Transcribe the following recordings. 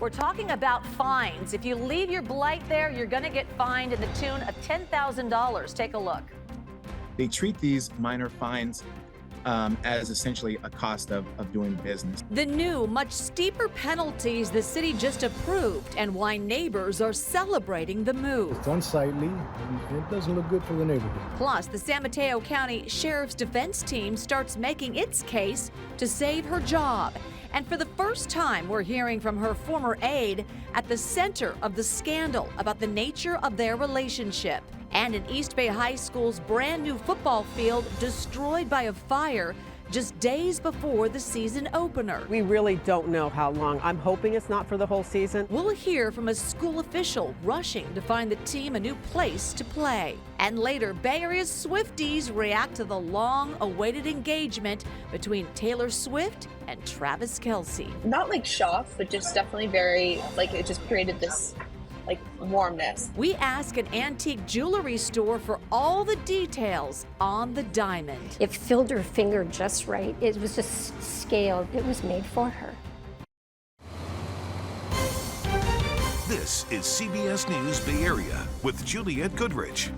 We're talking about fines. If you leave your Blight there, you're going to get fined in the tune of $10,000. Take a look. They treat these minor fines as essentially a cost of doing business. The new, much steeper penalties the city just approved and why neighbors are celebrating the move. It's unsightly and it doesn't look good for the neighborhood. Plus, the San Mateo County Sheriff's Defense Team starts making its case to save her job. And for the first time, we're hearing from her former aide at the center of the scandal about the nature of their relationship. And in East Bay High School's brand new football field destroyed by a fire just days before the season opener. We really don't know how long. I'm hoping it's not for the whole season. We'll hear from a school official rushing to find the team a new place to play. And later, Bay Area's Swifties react to the long-awaited engagement between Taylor Swift and Travis Kelce. Not like shocked, but just definitely very, like, it just created this warmness. We ask an antique jewelry store for all the details on the diamond. It filled her finger just right. It was just scaled. It was made for her. This is CBS News Bay Area with Juliette Goodrich.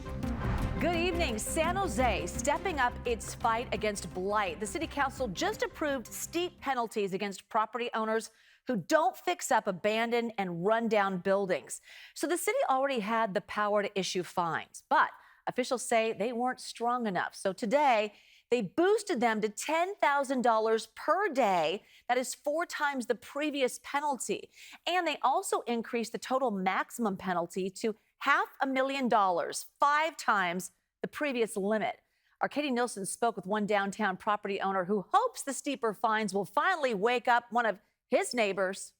Good evening. San Jose stepping up its fight against blight. The city council just approved steep penalties against property owners who don't fix up abandoned and run-down buildings. So the city already had the power to issue fines, but officials say they weren't strong enough. So today, they boosted them to $10,000 per day. That is 4 times the previous penalty. And they also increased the total maximum penalty to $500,000, 5 times the previous limit. Our Katie Nielsen spoke with one downtown property owner who hopes the steeper fines will finally wake up one of his neighbors.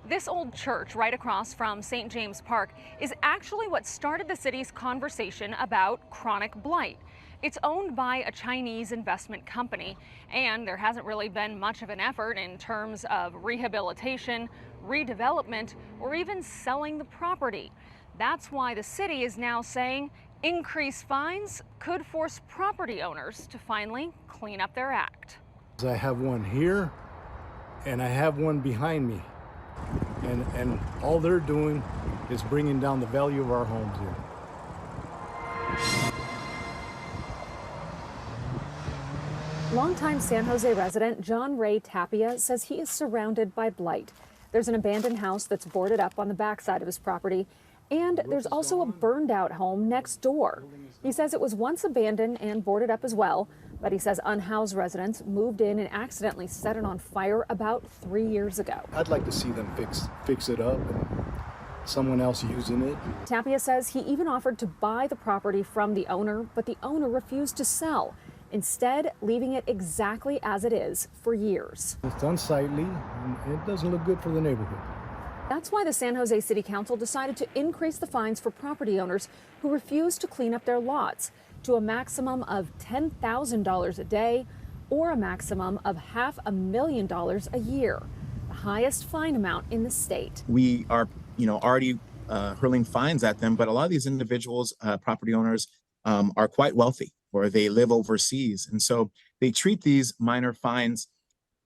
This old church right across from St. James Park is actually what started the city's conversation about chronic blight. It's owned by a Chinese investment company, and there hasn't really been much of an effort in terms of rehabilitation, redevelopment, or even selling the property. That's why the city is now saying increased fines could force property owners to finally clean up their act. I have one here and I have one behind me. And all they're doing is bringing down the value of our homes here. Longtime San Jose resident John Ray Tapia says he is surrounded by blight. There's an abandoned house that's boarded up on the backside of his property, and there's also a burned out home next door. He says it was once abandoned and boarded up as well, but he says unhoused residents moved in and accidentally set it on fire about 3 years ago. I'd like to see them fix it up and someone else using it. Tapia says he even offered to buy the property from the owner, but the owner refused to sell, instead leaving it exactly as it is for years. It's unsightly and it doesn't look good for the neighborhood. That's why the San Jose City Council decided to increase the fines for property owners who refuse to clean up their lots to a maximum of $10,000 a day or a maximum of $500,000 a year, the highest fine amount in the state. We are, already hurling fines at them, but a lot of these individuals, property owners, are quite wealthy or they live overseas. And so they treat these minor fines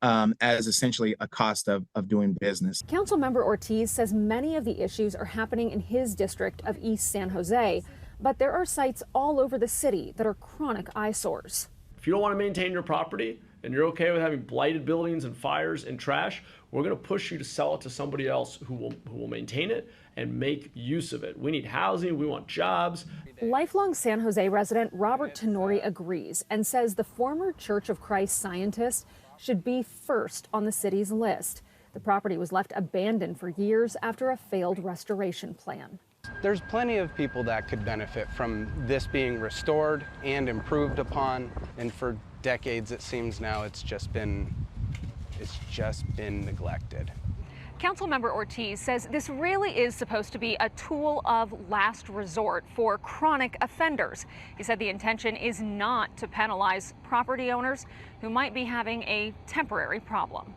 as essentially a cost of doing business. Councilmember Ortiz says many of the issues are happening in his district of East San Jose, but there are sites all over the city that are chronic eyesores. If you don't want to maintain your property and you're okay with having blighted buildings and fires and trash, we're going to push you to sell it to somebody else who will maintain it and make use of it. We need housing, we want jobs. Lifelong San Jose resident Robert Tenori agrees and says the former Church of Christ scientist should be first on the city's list. The property was left abandoned for years after a failed restoration plan. There's plenty of people that could benefit from this being restored and improved upon, and for decades it seems now it's just been neglected. Councilmember Ortiz says this really is supposed to be a tool of last resort for chronic offenders. He said the intention is not to penalize property owners who might be having a temporary problem.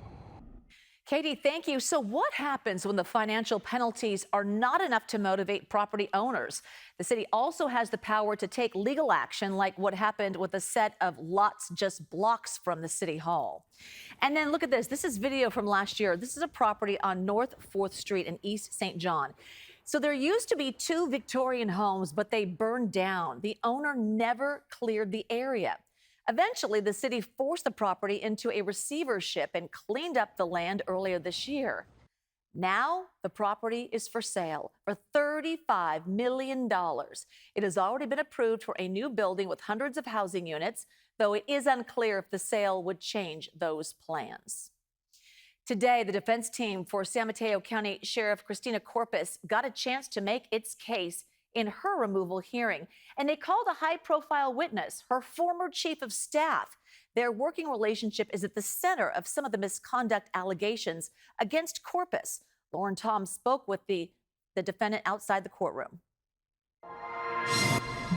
Katie, thank you. So what happens when the financial penalties are not enough to motivate property owners? The city also has the power to take legal action, like what happened with a set of lots just blocks from the city hall. And then look at this. This is video from last year. This is a property on North 4th Street in East St. John. So there used to be 2 Victorian homes, but they burned down. The owner never cleared the area. Eventually, the city forced the property into a receivership and cleaned up the land earlier this year. Now, the property is for sale for $35 million. It has already been approved for a new building with hundreds of housing units, though it is unclear if the sale would change those plans. Today, the defense team for San Mateo County Sheriff Christina Corpus got a chance to make its case in her removal hearing, and they called a high-profile witness, her former chief of staff. Their working relationship is at the center of some of the misconduct allegations against Corpus. Lauren Tom spoke with the defendant outside the courtroom.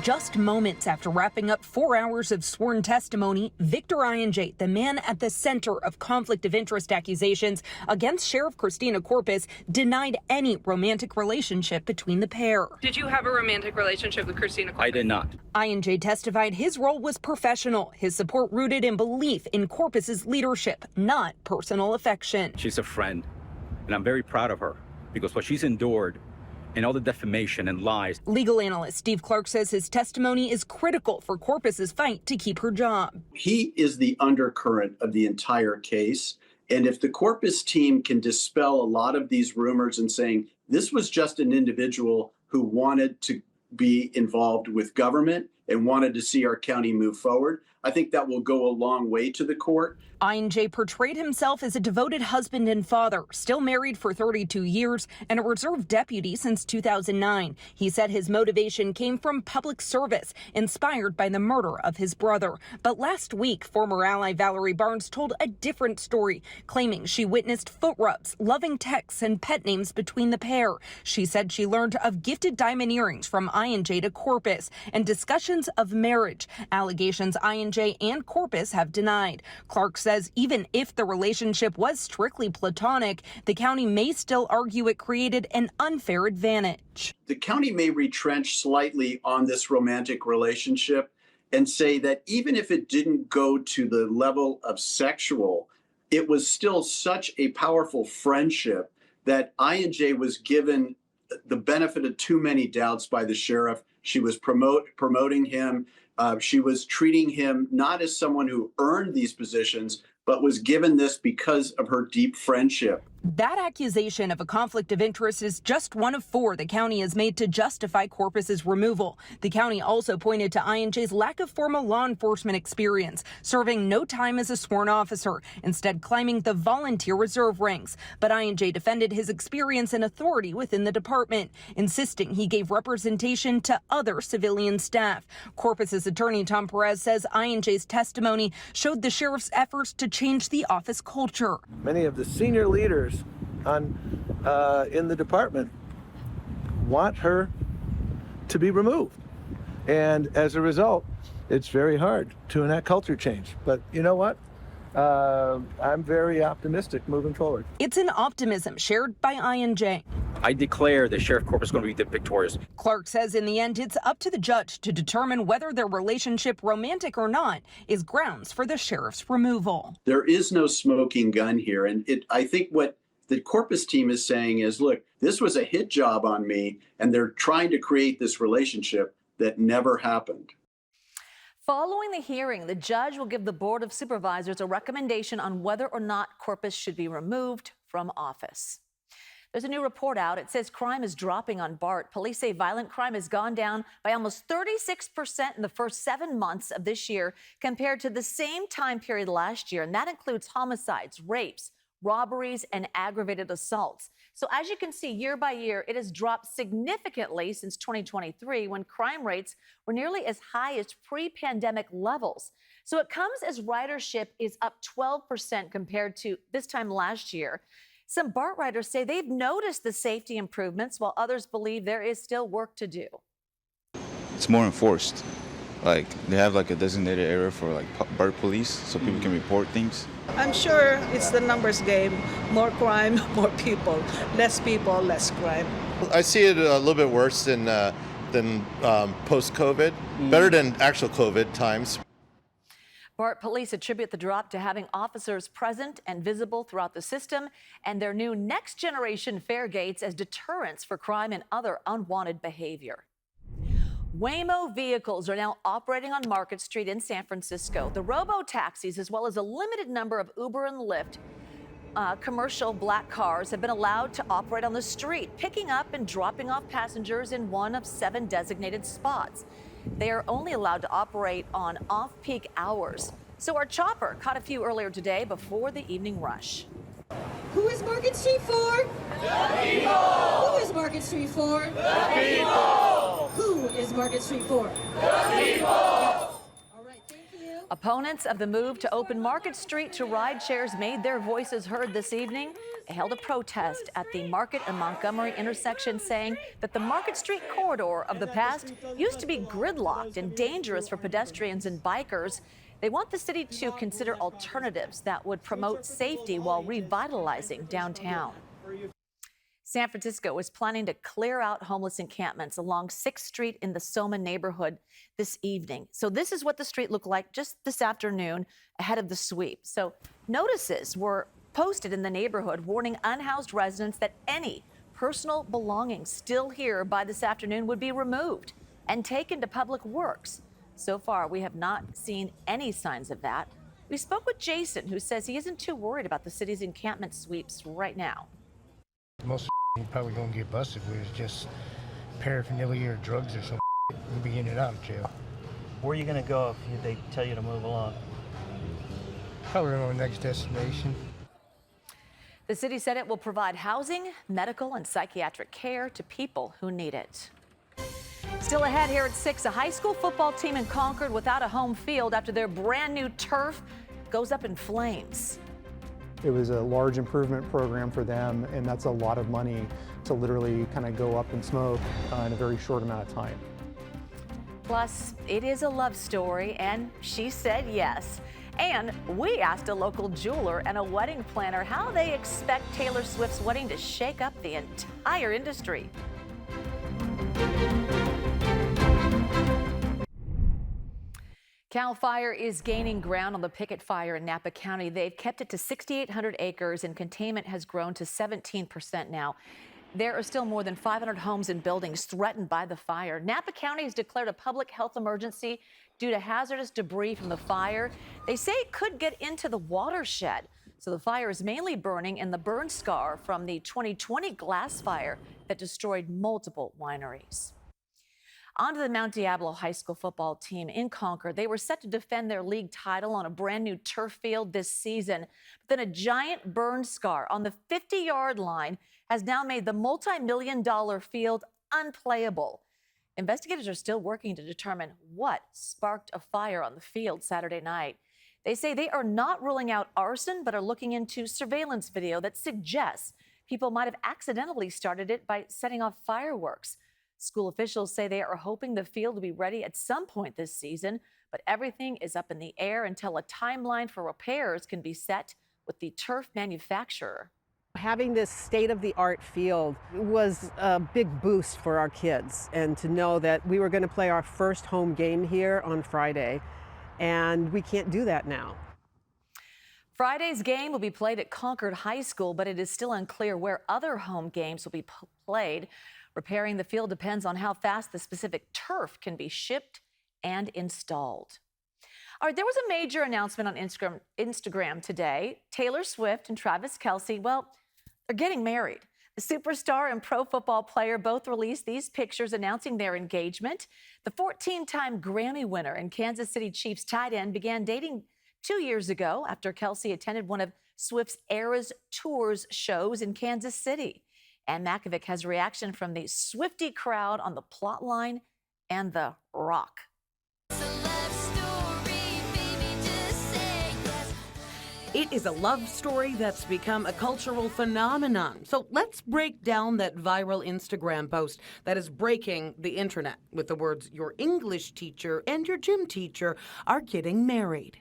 Just moments after wrapping up 4 hours of sworn testimony, Victor Ianjay, the man at the center of conflict of interest accusations against Sheriff Christina Corpus, denied any romantic relationship between the pair. Did you have a romantic relationship with Christina Corpus? I did not. Ianjay testified his role was professional, his support rooted in belief in Corpus's leadership, not personal affection. She's a friend, and I'm very proud of her because what she's endured and all the defamation and lies. Legal analyst Steve Clark says his testimony is critical for Corpus's fight to keep her job. He is the undercurrent of the entire case. And if the Corpus team can dispel a lot of these rumors and saying this was just an individual who wanted to be involved with government and wanted to see our county move forward, I think that will go a long way to the court. Ianjay portrayed himself as a devoted husband and father, still married for 32 years and a reserve deputy since 2009. He said his motivation came from public service, inspired by the murder of his brother. But last week, former ally Valerie Barnes told a different story, claiming she witnessed foot rubs, loving texts, and pet names between the pair. She said she learned of gifted diamond earrings from Ianjay to Corpus and discussions of marriage, allegations Ianjay and Corpus have denied. Clark says even if the relationship was strictly platonic, the county may still argue it created an unfair advantage. The county may retrench slightly on this romantic relationship and say that even if it didn't go to the level of sexual, it was still such a powerful friendship that Ianjay was given the benefit of too many doubts by the sheriff. She was promoting him. She was treating him not as someone who earned these positions, but was given this because of her deep friendship. That accusation of a conflict of interest is just one of 4 the county has made to justify Corpus's removal. The county also pointed to Ianjay's lack of formal law enforcement experience, serving no time as a sworn officer, instead climbing the volunteer reserve ranks. But Ianjay defended his experience and authority within the department, insisting he gave representation to other civilian staff. Corpus's attorney Tom Perez says Ianjay's testimony showed the sheriff's efforts to change the office culture. Many of the senior leaders in the department want her to be removed. And as a result, it's very hard to enact culture change. But you know what? I'm very optimistic moving forward. It's an optimism shared by Ianjay. I declare that Sheriff Corpus is going to be victorious. Clark says in the end, it's up to the judge to determine whether their relationship, romantic or not, is grounds for the sheriff's removal. There is no smoking gun here. And I think what the Corpus team is saying is, look, this was a hit job on me, and they're trying to create this relationship that never happened. Following the hearing, the judge will give the Board of Supervisors a recommendation on whether or not Corpus should be removed from office. There's a new report out. It says crime is dropping on BART. Police say violent crime has gone down by almost 36% in the first 7 months of this year compared to the same time period last year. And that includes homicides, rapes, robberies, and aggravated assaults. So as you can see, year by year, it has dropped significantly since 2023, when crime rates were nearly as high as pre-pandemic levels. So it comes as ridership is up 12% compared to this time last year. Some BART riders say they've noticed the safety improvements, while others believe there is still work to do. It's more enforced. like they have like a designated area for like bird police so people can report things? I'm sure it's the numbers game. More crime, more people. Less people, less crime. I see it a little bit worse than post-COVID. Better than actual COVID times. BART police attribute the drop to having officers present and visible throughout the system and their new next-generation fare gates as deterrents for crime and other unwanted behavior. Waymo vehicles are now operating on Market Street in San Francisco. The robo-taxis, as well as a limited number of Uber and Lyft commercial black cars, have been allowed to operate on the street, picking up and dropping off passengers in one of 7 designated spots. They are only allowed to operate on off-peak hours. So our chopper caught a few earlier today before the evening rush. Who is Market Street for? The people! Who is Market Street for? The people! Who is Market Street for? The people! Opponents of the move to open Market Street to ride shares made their voices heard this evening. They held a protest at the Market and Montgomery intersection, saying that the Market Street corridor of the past used to be gridlocked and dangerous for pedestrians and bikers. They want the city to consider alternatives that would promote safety while revitalizing downtown. San Francisco is planning to clear out homeless encampments along 6th Street in the Soma neighborhood this evening. So this is what the street looked like just this afternoon ahead of the sweep. So notices were posted in the neighborhood warning unhoused residents that any personal belongings still here by this afternoon would be removed and taken to Public Works. So far, we have not seen any signs of that. We spoke with Jason, who says he isn't too worried about the city's encampment sweeps right now. Most you're probably going to get busted with is just paraphernalia or drugs or something. You'll be in and out of jail. Where are you going to go if they tell you to move along? Probably on the next destination. The city said it will provide housing, medical, and psychiatric care to people who need it. Still ahead here at 6, a high school football team in Concord without a home field after their brand new turf goes up in flames. It was a large improvement program for them, and that's a lot of money to literally kind of go up in smoke in a very short amount of time. Plus, it is a love story, and she said yes. And we asked a local jeweler and a wedding planner how they expect Taylor Swift's wedding to shake up the entire industry. Cal Fire is gaining ground on the Pickett Fire in Napa County. They've kept it to 6,800 acres, and containment has grown to 17% now. There are still more than 500 homes and buildings threatened by the fire. Napa County has declared a public health emergency due to hazardous debris from the fire. They say it could get into the watershed. So the fire is mainly burning in the burn scar from the 2020 glass fire that destroyed multiple wineries. On to the Mount Diablo High School football team in Concord. They were set to defend their league title on a brand new turf field this season. But then a giant burn scar on the 50-yard line has now made the multi-million-dollar field unplayable. Investigators are still working to determine what sparked a fire on the field Saturday night. They say they are not ruling out arson, but are looking into surveillance video that suggests people might have accidentally started it by setting off fireworks. School officials say they are hoping the field will be ready at some point this season, but everything is up in the air until a timeline for repairs can be set with the turf manufacturer. Having this state-of-the-art field was a big boost for our kids, and to know that we were going to play our first home game here on Friday, and we can't do that now. Friday's game will be played at Concord High School, but it is still unclear where other home games will be played. Repairing the field depends on how fast the specific turf can be shipped and installed. All right, there was a major announcement on Instagram today. Taylor Swift and Travis Kelce, well, they're getting married. The superstar and pro football player both released these pictures announcing their engagement. The 14-time Grammy winner and Kansas City Chiefs tight end began dating 2 years ago after Kelce attended one of Swift's Eras Tours shows in Kansas City. And Makovic has a reaction from the Swiftie crowd on the plot line and the rock. It is a love story that's become a cultural phenomenon. So let's break down that viral Instagram post that is breaking the internet with the words, "Your English teacher and your gym teacher are getting married."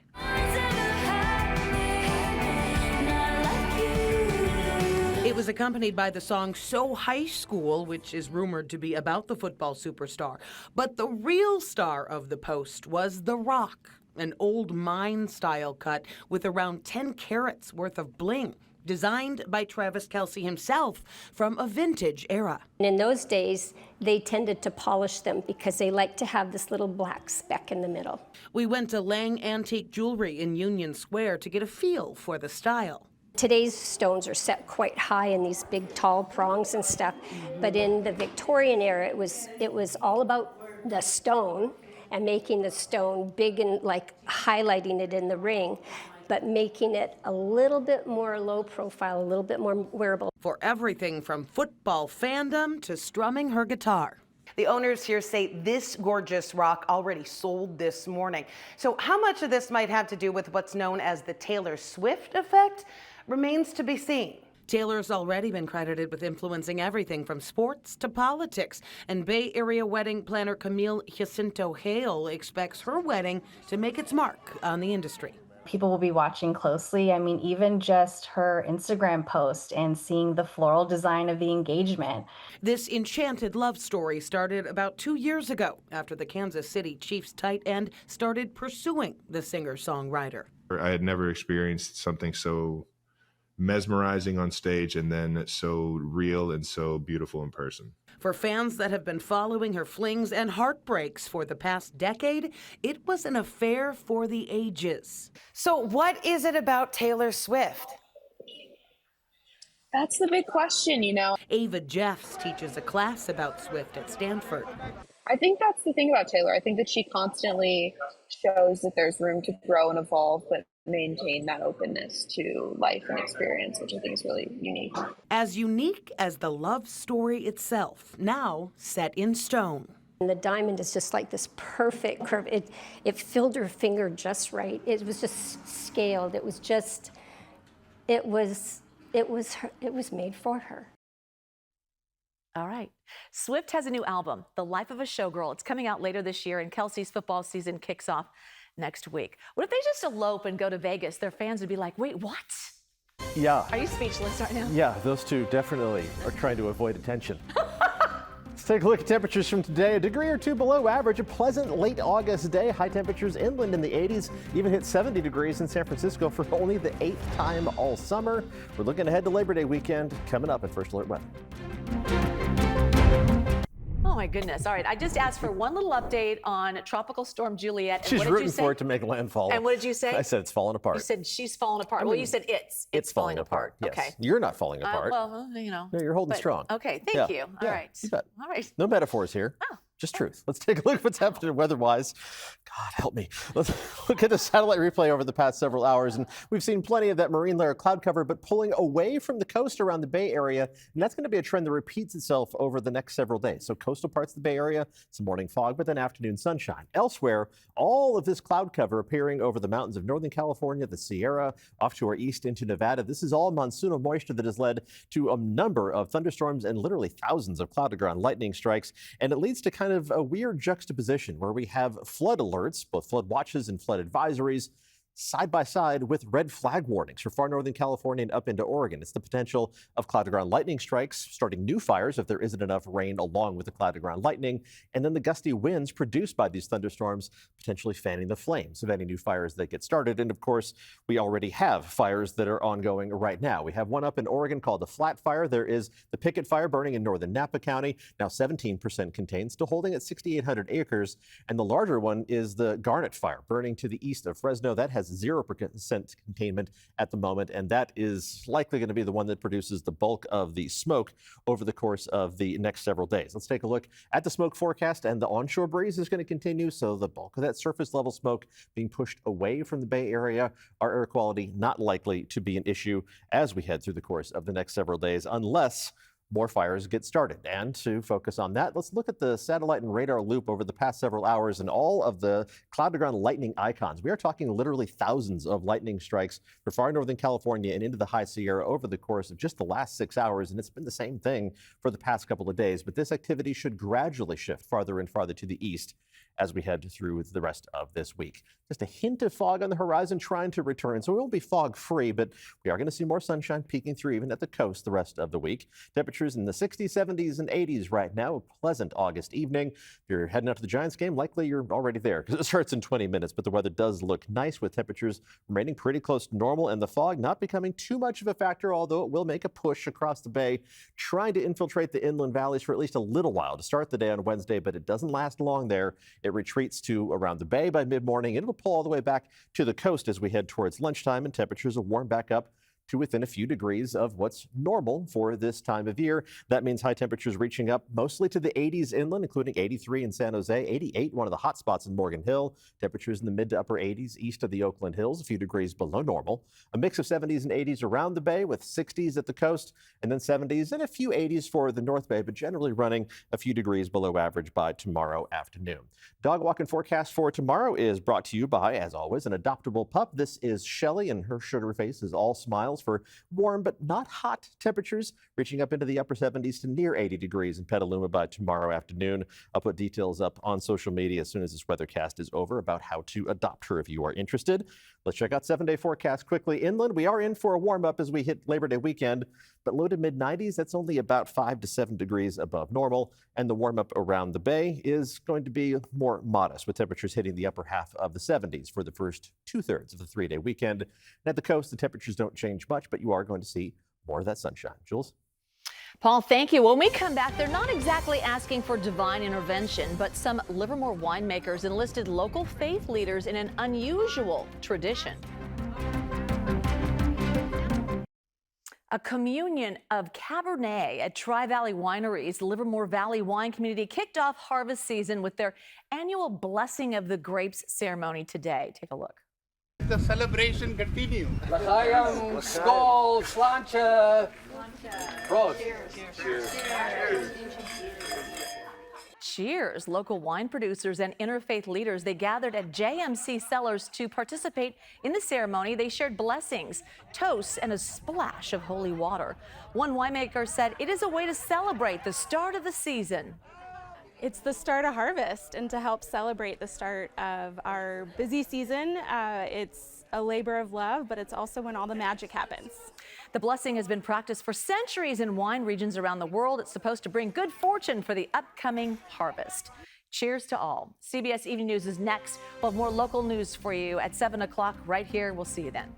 It was accompanied by the song So High School, which is rumored to be about the football superstar. But the real star of the post was The Rock, an old mine-style cut with around 10 carats worth of bling, designed by Travis Kelce himself from a vintage era. In those days, they tended to polish them because they like to have this little black speck in the middle. We went to Lang Antique Jewelry in Union Square to get a feel for the style. Today's stones are set quite high in these big tall prongs and stuff, but in the Victorian era it was all about the stone and making the stone big and like highlighting it in the ring, but making it a little bit more low profile, a little bit more wearable. For everything from football fandom to strumming her guitar. The owners here say this gorgeous rock already sold this morning. So how much of this might have to do with what's known as the Taylor Swift effect remains to be seen. Taylor's already been credited with influencing everything from sports to politics, and Bay Area wedding planner Camille Jacinto Hale expects her wedding to make its mark on the industry. People will be watching closely. I mean, even just her Instagram post and seeing the floral design of the engagement. This enchanted love story started about 2 years ago after the Kansas City Chiefs tight end started pursuing the singer-songwriter. I had never experienced something so mesmerizing on stage and then so real and so beautiful in person. For fans that have been following her flings and heartbreaks for the past decade, it was an affair for the ages. So what is it about Taylor Swift? That's the big question, you know. Ava Jeffs teaches a class about Swift at Stanford. I think that's the thing about Taylor. I think that she constantly shows that there's room to grow and evolve, but maintain that openness to life and experience, which I think is really unique. As unique as the love story itself, now set in stone. And the diamond is just like this perfect curve. It filled her finger just right. It was just scaled. It was made for her. All right. Swift has a new album, The Life of a Showgirl. It's coming out later this year, and Kelsey's football season kicks off next week. What if they just elope and go to Vegas? Their fans would be like, wait, what? Yeah. Are you speechless right now? Yeah, those two definitely are trying to avoid attention. Let's take a look at temperatures from today. A degree or two below average, a pleasant late August day. High temperatures inland in the 80s, even hit 70 degrees in San Francisco for only the 8th time all summer. We're looking ahead to Labor Day weekend coming up at First Alert Weather. Oh my goodness. All right. I just asked for one little update on Tropical Storm Juliet. And She's what did rooting you say? for it to make landfall. And what did you say? I said it's falling apart. You said she's falling apart. I Well, mean, you said it's falling apart. Yes. Okay. You're not falling apart. Well, you know. No, you're holding but- strong. Okay. Thank you. All right. You bet. All right. No metaphors here. Oh. Just truth. Let's take a look at what's happening weather-wise. God help me. Let's look at the satellite replay over the past several hours, and we've seen plenty of that marine layer cloud cover, but pulling away from the coast around the Bay Area, and that's going to be a trend that repeats itself over the next several days. So coastal parts of the Bay Area, some morning fog, but then afternoon sunshine. Elsewhere, all of this cloud cover appearing over the mountains of Northern California, the Sierra, off to our east into Nevada. This is all monsoonal moisture that has led to a number of thunderstorms and literally thousands of cloud-to-ground lightning strikes, and it leads to kind of a weird juxtaposition where we have flood alerts, both flood watches and flood advisories, side by side with red flag warnings for far northern California and up into Oregon. It's the potential of cloud-to-ground lightning strikes, starting new fires if there isn't enough rain along with the cloud-to-ground lightning, and then the gusty winds produced by these thunderstorms potentially fanning the flames of any new fires that get started. And of course, we already have fires that are ongoing right now. We have one up in Oregon called the Flat Fire. There is the Pickett Fire burning in northern Napa County, now 17% contained, still holding at 6,800 acres. And the larger one is the Garnet Fire burning to the east of Fresno. That has 0% containment at the moment, and that is likely going to be the one that produces the bulk of the smoke over the course of the next several days. Let's take a look at the smoke forecast, and the onshore breeze is going to continue, so the bulk of that surface level smoke being pushed away from the Bay Area. Our air quality not likely to be an issue as we head through the course of the next several days, unless more fires get started. And to focus on that, let's look at the satellite and radar loop over the past several hours and all of the cloud-to-ground lightning icons. We are talking literally thousands of lightning strikes for far northern California and into the High Sierra over the course of just the last 6 hours, and it's been the same thing for the past couple of days. But this activity should gradually shift farther and farther to the east as we head through the rest of this week. Just a hint of fog on the horizon trying to return, so we won't be fog-free, but we are going to see more sunshine peeking through even at the coast the rest of the week. Temperatures in the 60s, 70s, and 80s right now. A pleasant August evening. If you're heading out to the Giants game, likely you're already there because it starts in 20 minutes, but the weather does look nice with temperatures remaining pretty close to normal and the fog not becoming too much of a factor, although it will make a push across the bay, trying to infiltrate the inland valleys for at least a little while to start the day on Wednesday, but it doesn't last long there. It retreats to around the bay by mid-morning, and it'll pull all the way back to the coast as we head towards lunchtime, and temperatures will warm back up to within a few degrees of what's normal for this time of year. That means high temperatures reaching up mostly to the 80s inland, including 83 in San Jose, 88, one of the hot spots in Morgan Hill. Temperatures in the mid to upper 80s east of the Oakland Hills, a few degrees below normal. A mix of 70s and 80s around the bay with 60s at the coast, and then 70s and a few 80s for the North Bay, but generally running a few degrees below average by tomorrow afternoon. Dog walking forecast for tomorrow is brought to you by, as always, an adoptable pup. This is Shelly, and her sugar face is all smiles for warm but not hot temperatures, reaching up into the upper 70s to near 80 degrees in Petaluma by tomorrow afternoon. I'll put details up on social media as soon as this weathercast is over about how to adopt her if you are interested. Let's check out 7-day forecast quickly. Inland, we are in for a warm up as we hit Labor Day weekend, but low to mid 90s, that's only about 5 to 7 degrees above normal. And the warm up around the bay is going to be more modest, with temperatures hitting the upper half of the 70s for the first 2/3 of the 3-day weekend. And at the coast, the temperatures don't change much, but you are going to see more of that sunshine. Jules? Paul, thank you. When we come back, they're not exactly asking for divine intervention, but some Livermore winemakers enlisted local faith leaders in an unusual tradition. A communion of Cabernet at Tri-Valley Wineries. Livermore Valley Wine Community kicked off harvest season with their annual Blessing of the Grapes ceremony today. Take a look. The celebration continue. L'chaim, skol, sláinte. Prost. Cheers. Local wine producers and interfaith leaders, they gathered at JMC Cellars to participate in the ceremony. They shared blessings, toasts, and a splash of holy water. One winemaker said it is a way to celebrate the start of the season. It's the start of harvest, and to help celebrate the start of our busy season, it's a labor of love, but it's also when all the magic happens. The blessing has been practiced for centuries in wine regions around the world. It's supposed to bring good fortune for the upcoming harvest. Cheers to all. CBS Evening News is next. We'll have more local news for you at 7 o'clock right here. We'll see you then.